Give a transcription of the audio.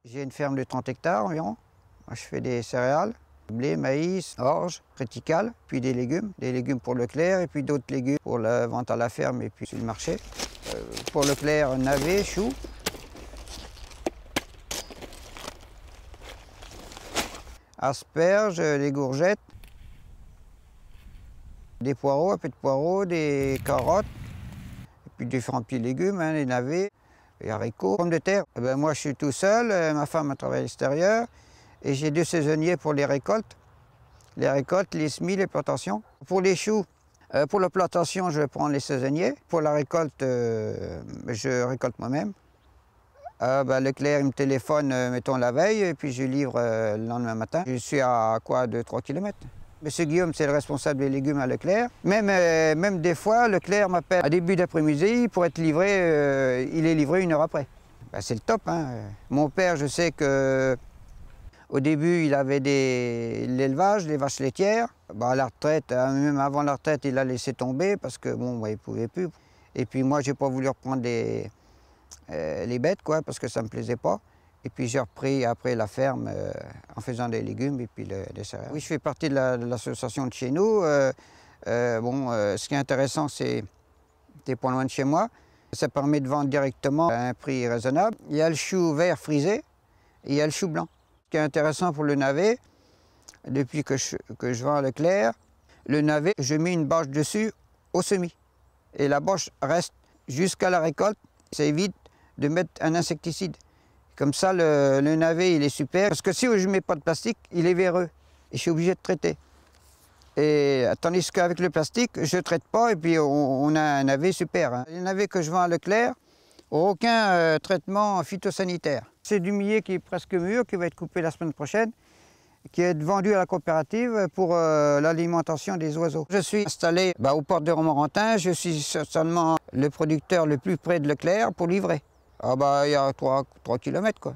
J'ai une ferme de 30 hectares environ. Moi, je fais des céréales, blé, maïs, orge, triticale, puis des légumes pour Leclerc et puis d'autres légumes pour la vente à la ferme et puis sur le marché. Pour Leclerc, navets, choux. Asperges, des courgettes, des poireaux, un peu de poireaux, des carottes, et puis différents petits légumes, hein, les navets, les haricots, pommes de terre. Eh ben, moi je suis tout seul, ma femme travaille à l'extérieur, et j'ai 2 saisonniers pour les récoltes, les semis, les plantations. Pour les choux, pour la plantation, je prends les saisonniers. Pour la récolte, je récolte moi-même. Leclerc, il me téléphone, mettons la veille, et puis je livre le lendemain matin. Je suis à quoi, 2-3 km. Monsieur Guillaume, c'est le responsable des légumes à Leclerc. Même des fois, Leclerc m'appelle à début d'après-midi pour être livré, il est livré 1 heure après. C'est le top, hein. Mon père, je sais que au début, il avait l'élevage, les vaches laitières. À la retraite, même avant la retraite, il a laissé tomber parce que bon, il ne pouvait plus. Et puis moi, j'ai pas voulu reprendre les bêtes, quoi, parce que ça ne me plaisait pas. Et puis j'ai repris après la ferme en faisant des légumes et puis des céréales. Oui, je fais partie de l'association de chez nous. Ce qui est intéressant, c'est pas loin de chez moi. Ça permet de vendre directement à un prix raisonnable. Il y a le chou vert frisé et il y a le chou blanc. Ce qui est intéressant pour le navet, depuis que je vends à Leclerc, le navet, je mets une bâche dessus au semis. Et la bâche reste jusqu'à la récolte. Ça évite de mettre un insecticide. Comme ça, le navet, il est super. Parce que si je ne mets pas de plastique, il est véreux. Et je suis obligé de traiter. Et tandis qu'avec le plastique, je ne traite pas et puis on a un navet super, hein. Les navets que je vends à Leclerc n'ont aucun traitement phytosanitaire. C'est du millet qui est presque mûr, qui va être coupé la semaine prochaine, qui va être vendu à la coopérative pour l'alimentation des oiseaux. Je suis installé aux portes de Romorantin. Je suis certainement le producteur le plus près de Leclerc pour livrer. Il y a 3 km, quoi.